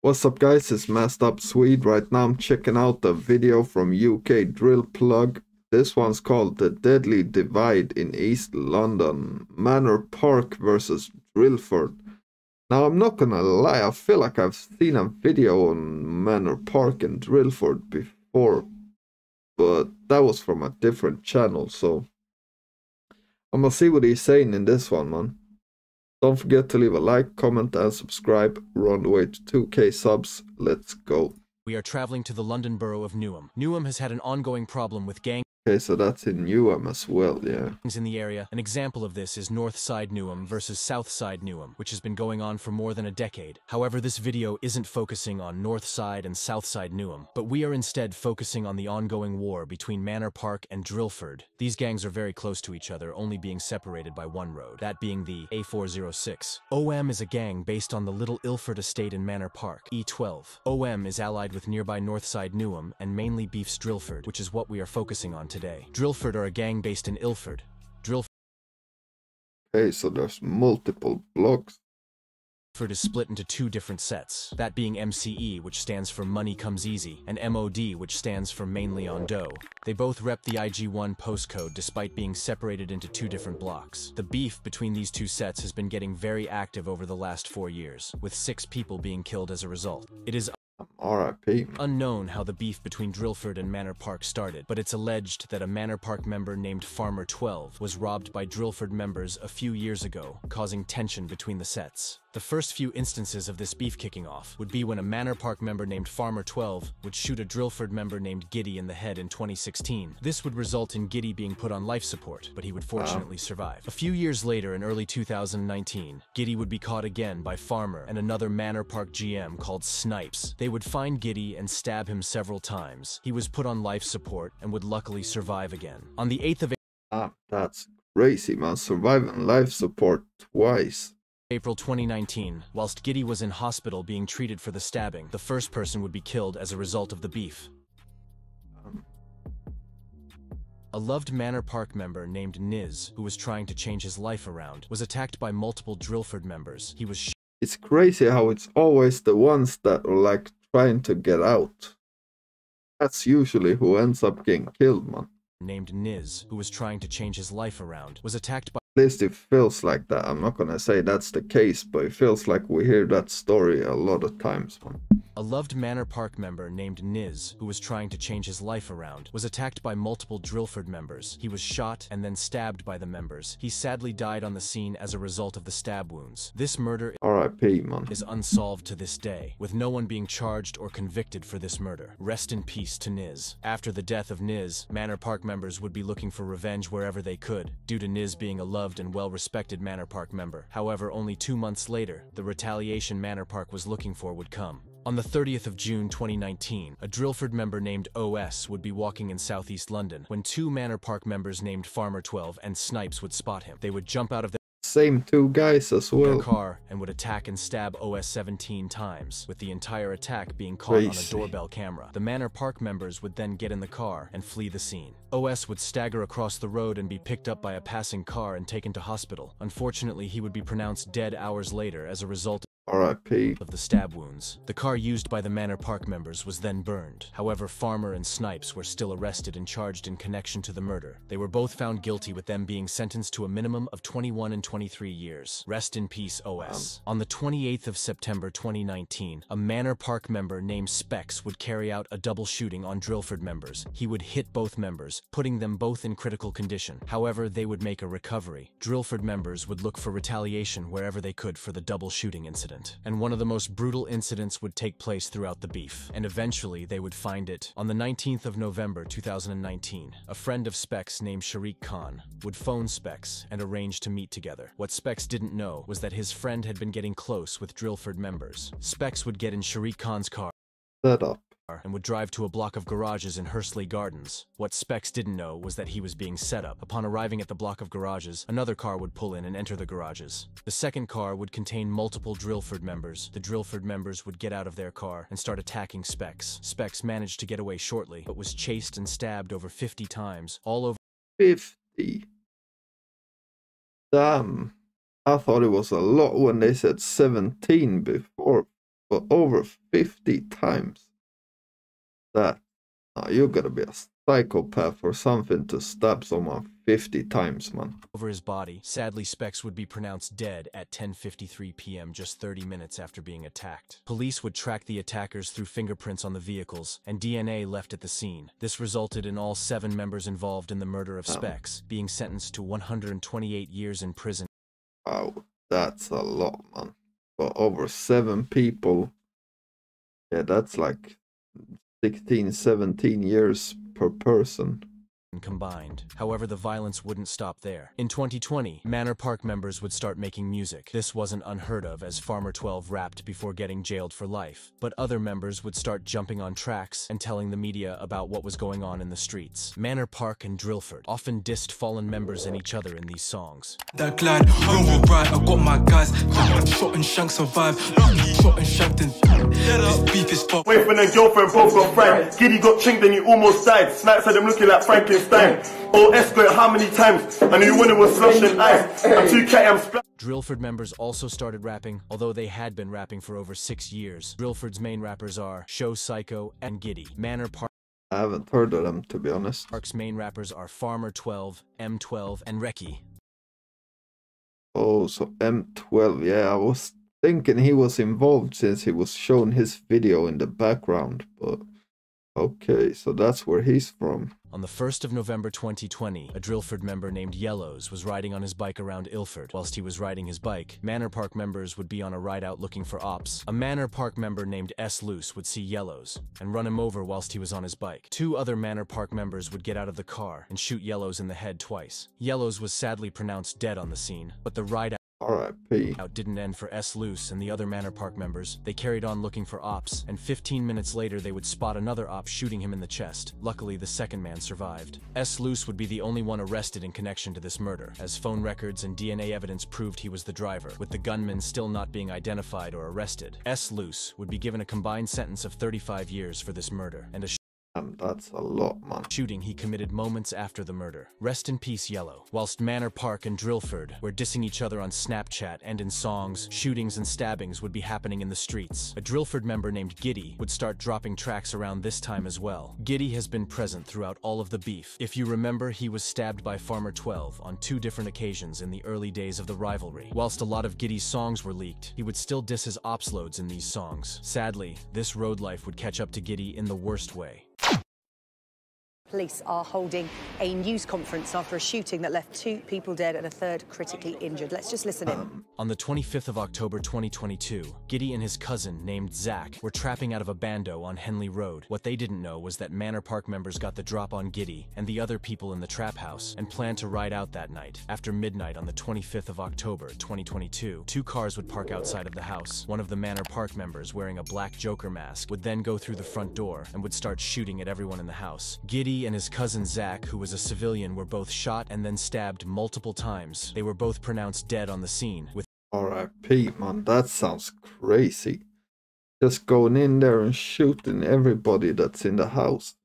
What's up guys, it's Messed Up Swede. Right now I'm checking out the video from UK Drillplug. This one's called The Deadly Divide in East London, Manor Park versus Drillford. Now I'm not gonna lie, I feel like I've seen a video on Manor Park and Drillford before, but that was from a different channel, so I'm gonna see what he's saying in this one, man. Don't forget to leave a like, comment, and subscribe. We're on the way to 2K subs. Let's go. We are traveling to the London borough of Newham. Newham has had an ongoing problem with gangs Okay, so that's in Newham as well, yeah. in the area. An example of this is North Side Newham versus South Side Newham, which has been going on for more than a decade. However, this video isn't focusing on North Side and South Side Newham, but we are instead focusing on the ongoing war between Manor Park and Drillford. These gangs are very close to each other, only being separated by one road, that being the A406. OM is a gang based on the Little Ilford estate in Manor Park, E12. OM is allied with nearby North Side Newham and mainly beefs Drillford, which is what we are focusing on today. Drillford are a gang based in Ilford. Okay, so there's multiple blocks. Drillford is split into two different sets, that being MCE, which stands for Money Comes Easy, and MOD, which stands for Mainly on Dough. They both rep the IG1 postcode despite being separated into two different blocks. The beef between these two sets has been getting very active over the last 4 years, with 6 people being killed as a result. It is RIP. unknown how the beef between Drillford and Manor Park started, but it's alleged that a Manor Park member named Farmer 12 was robbed by Drillford members a few years ago, causing tension between the sets. The first few instances of this beef kicking off would be when a Manor Park member named Farmer 12 would shoot a Drillford member named Giddy in the head in 2016. This would result in Giddy being put on life support, but he would fortunately survive. A few years later, in early 2019, Giddy would be caught again by Farmer and another Manor Park GM called Snipes. They would find Giddy and stab him several times. He was put on life support and would luckily survive again. On the 8th of That's crazy, man. Surviving life support twice. April 2019, whilst Giddy was in hospital being treated for the stabbing, the first person would be killed as a result of the beef. A loved Manor Park member named Niz, who was trying to change his life around, was attacked by multiple Drillford members. He was It's crazy how it's always the ones that are like trying to get out. That's usually who ends up getting killed, man. named Niz, who was trying to change his life around, was attacked by At least it feels like that. I'm not gonna say that's the case, but it feels like we hear that story a lot of times, man. a loved Manor Park member named Niz, who was trying to change his life around, was attacked by multiple Drillford members. He was shot and then stabbed by the members. He sadly died on the scene as a result of the stab wounds. This murder RIP, man. is unsolved to this day, with no one being charged or convicted for this murder. Rest in peace to Niz. After the death of Niz, Manor Park members would be looking for revenge wherever they could, due to Niz being a loved and well-respected Manor Park member. However, only 2 months later, the retaliation Manor Park was looking for would come. On the 30th of June 2019, a Drillford member named OS would be walking in southeast London when 2 Manor Park members named Farmer 12 and Snipes would spot him. They would jump out of their Same 2 guys as well. car and would attack and stab OS 17 times, with the entire attack being caught on a doorbell camera. The Manor Park members would then get in the car and flee the scene. OS would stagger across the road and be picked up by a passing car and taken to hospital. Unfortunately, he would be pronounced dead hours later as a result RIP. of the stab wounds. The car used by the Manor Park members was then burned. However, Farmer and Snipes were still arrested and charged in connection to the murder. They were both found guilty, with them being sentenced to a minimum of 21 and 23 years. Rest in peace, OS. On the 28th of September 2019, a Manor Park member named Specs would carry out a double shooting on Drillford members. He would hit both members, putting them both in critical condition. However, they would make a recovery. Drillford members would look for retaliation wherever they could for the double shooting incident. And one of the most brutal incidents would take place throughout the beef, and eventually they would find it. On the 19th of November 2019, a friend of Specs named Sharik Khan would phone Specs and arrange to meet together. What Specs didn't know was that his friend had been getting close with Drillford members. Specs would get in Sharik Khan's car Set up. and would drive to a block of garages in Hursley Gardens. What Specs didn't know was that he was being set up. Upon arriving at the block of garages, another car would pull in and enter the garages. The second car would contain multiple Drillford members. The Drillford members would get out of their car and start attacking Specs. Specs managed to get away shortly, but was chased and stabbed over 50 times, all over 50. Damn. I thought it was a lot when they said 17 before. But over 50 times that. Now you gotta be a psychopath or something to stab someone 50 times, man. Over his body. Sadly, Specs would be pronounced dead at 10:53 p.m., just 30 minutes after being attacked. Police would track the attackers through fingerprints on the vehicles and DNA left at the scene. This resulted in all 7 members involved in the murder of Specs being sentenced to 128 years in prison. Wow, that's a lot, man. But over 7 people, yeah, that's like 16, 17 years per person. Combined. However, the violence wouldn't stop there. In 2020, Manor Park members would start making music. This wasn't unheard of, as Farmer 12 rapped before getting jailed for life. But other members would start jumping on tracks and telling the media about what was going on in the streets. Manor Park and Drillford often dissed fallen members and each other in these songs. That glad, home right, I got my guys. Shot and shank survive. Shot and shanked and this beef is fucked. Wait for the girlfriend, both got franked. Giddy got chinked and he almost died. Snipes had him looking like Frankenstein. Or escort how many times? I knew when it was slush and ice. I'm too catty, I'm splat. Drillford members also started rapping, although they had been rapping for over 6 years. Drillford's main rappers are Show Psycho and Giddy. Manor Park. I haven't heard of them, to be honest. Park's main rappers are Farmer 12, M12, and Reki. Oh, so M12, yeah, I was thinking he was involved since he was shown his video in the background, but okay, so that's where he's from. On the 1st of November 2020, a Drillford member named Yellows was riding on his bike around Ilford. Whilst he was riding his bike, Manor Park members would be on a ride out looking for ops. A Manor Park member named S. Loose would see Yellows and run him over whilst he was on his bike. 2 other Manor Park members would get out of the car and shoot Yellows in the head twice. Yellows was sadly pronounced dead on the scene, but the ride R.I.P. out didn't end for S. Loose and the other Manor Park members. They carried on looking for ops, and 15 minutes later they would spot another op shooting him in the chest. Luckily, the second man survived. S. Loose would be the only one arrested in connection to this murder, as phone records and DNA evidence proved he was the driver, with the gunman still not being identified or arrested. S. Loose would be given a combined sentence of 35 years for this murder, and a That's a lot, man. shooting he committed moments after the murder. Rest in peace, Yellow. Whilst Manor Park and Drillford were dissing each other on Snapchat and in songs, shootings and stabbings would be happening in the streets. A Drillford member named Giddy would start dropping tracks around this time as well. Giddy has been present throughout all of the beef. If you remember, he was stabbed by Farmer 12 on 2 different occasions in the early days of the rivalry. Whilst a lot of Giddy's songs were leaked, he would still diss his ops loads in these songs. Sadly, this road life would catch up to Giddy in the worst way. Police are holding a news conference after a shooting that left 2 people dead and a 3rd critically injured. Let's just listen in. On the 25th of October 2022, Giddy and his cousin, named Zach, were trapping out of a bando on Henley Road. What they didn't know was that Manor Park members got the drop on Giddy and the other people in the trap house and planned to ride out that night. After midnight on the 25th of October 2022, 2 cars would park outside of the house. One of the Manor Park members, wearing a black Joker mask, would then go through the front door and would start shooting at everyone in the house. Giddy and his cousin Zach, who was a civilian, were both shot and then stabbed multiple times. They were both pronounced dead on the scene, with R.I.P. man, that sounds crazy. Just going in there and shooting everybody that's in the house.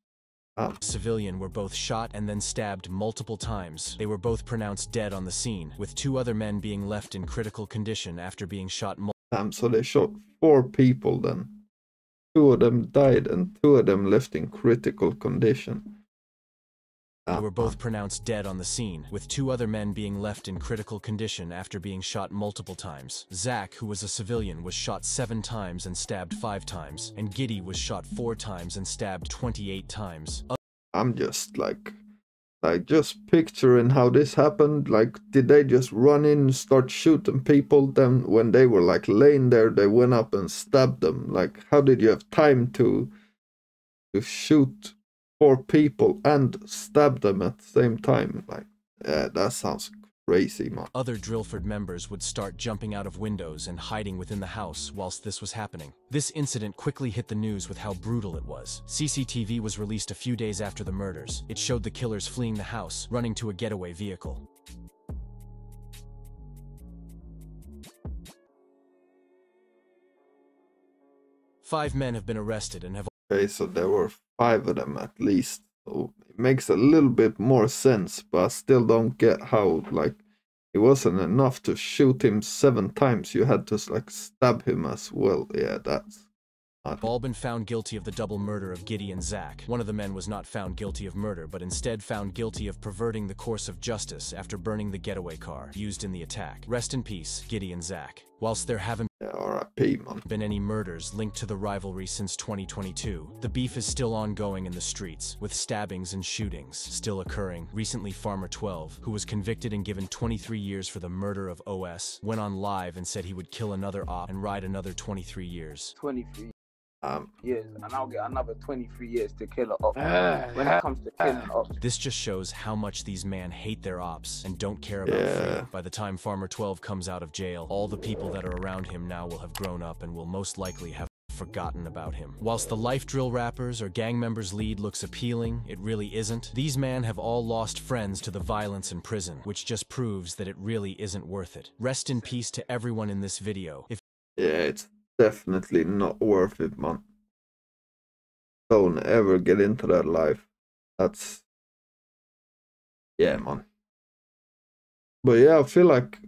Civilian were both shot and then stabbed multiple times. They were both pronounced dead on the scene, with 2 other men being left in critical condition after being shot So they shot 4 people then. 2 of them died and 2 of them left in critical condition. They were both pronounced dead on the scene, with 2 other men being left in critical condition after being shot multiple times. Zach, who was a civilian, was shot 7 times and stabbed 5 times, and Giddy was shot 4 times and stabbed 28 times. I'm just like just picturing how this happened. Like, did they just run in and start shooting people? Then when they were like laying there, they went up and stabbed them. Like, how did you have time to shoot 4 people and stab them at the same time? Like, yeah, that sounds crazy, man. Other Drillford members would start jumping out of windows and hiding within the house whilst this was happening. This incident quickly hit the news with how brutal it was. CCTV was released a few days after the murders. It showed the killers fleeing the house, running to a getaway vehicle. Five men have been arrested and have... Okay, so there were 5 of them at least. So it makes a little bit more sense, but I still don't get how, like, it wasn't enough to shoot him 7 times. You had to like stab him as well. Yeah, that's... all been found guilty of the double murder of Giddy and Zach. One of the men was not found guilty of murder, but instead found guilty of perverting the course of justice after burning the getaway car used in the attack. Rest in peace, Giddy and Zach. Whilst there haven't been any murders linked to the rivalry since 2022, the beef is still ongoing in the streets, with stabbings and shootings still occurring. Recently, Farmer 12, who was convicted and given 23 years for the murder of OS, went on live and said he would kill another op and ride another 23 years. 23 years, and I'll get another 23 years to kill an op. When it comes to killing ops, this just shows how much these men hate their ops and don't care about freedom. By the time Farmer 12 comes out of jail, all the people that are around him now will have grown up and will most likely have forgotten about him. Whilst the life drill rappers or gang members lead looks appealing, it really isn't. These men have all lost friends to the violence in prison, which just proves that it really isn't worth it. Rest in peace to everyone in this video. It's definitely not worth it, man. Don't ever get into that life. That's... yeah, man. But yeah, I feel like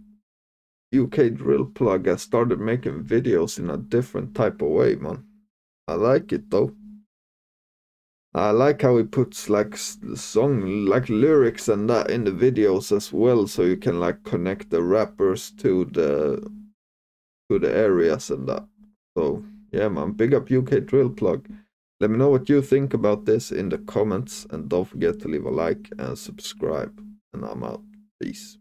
UK Drill Plug has started making videos in a different type of way, man. I like it though. I like how he puts like song, like lyrics and that in the videos as well, so you can like connect the rappers to the areas and that. So yeah, man, big up UK Drill Plug. Let me know what you think about this in the comments, and don't forget to leave a like and subscribe. And I'm out. Peace.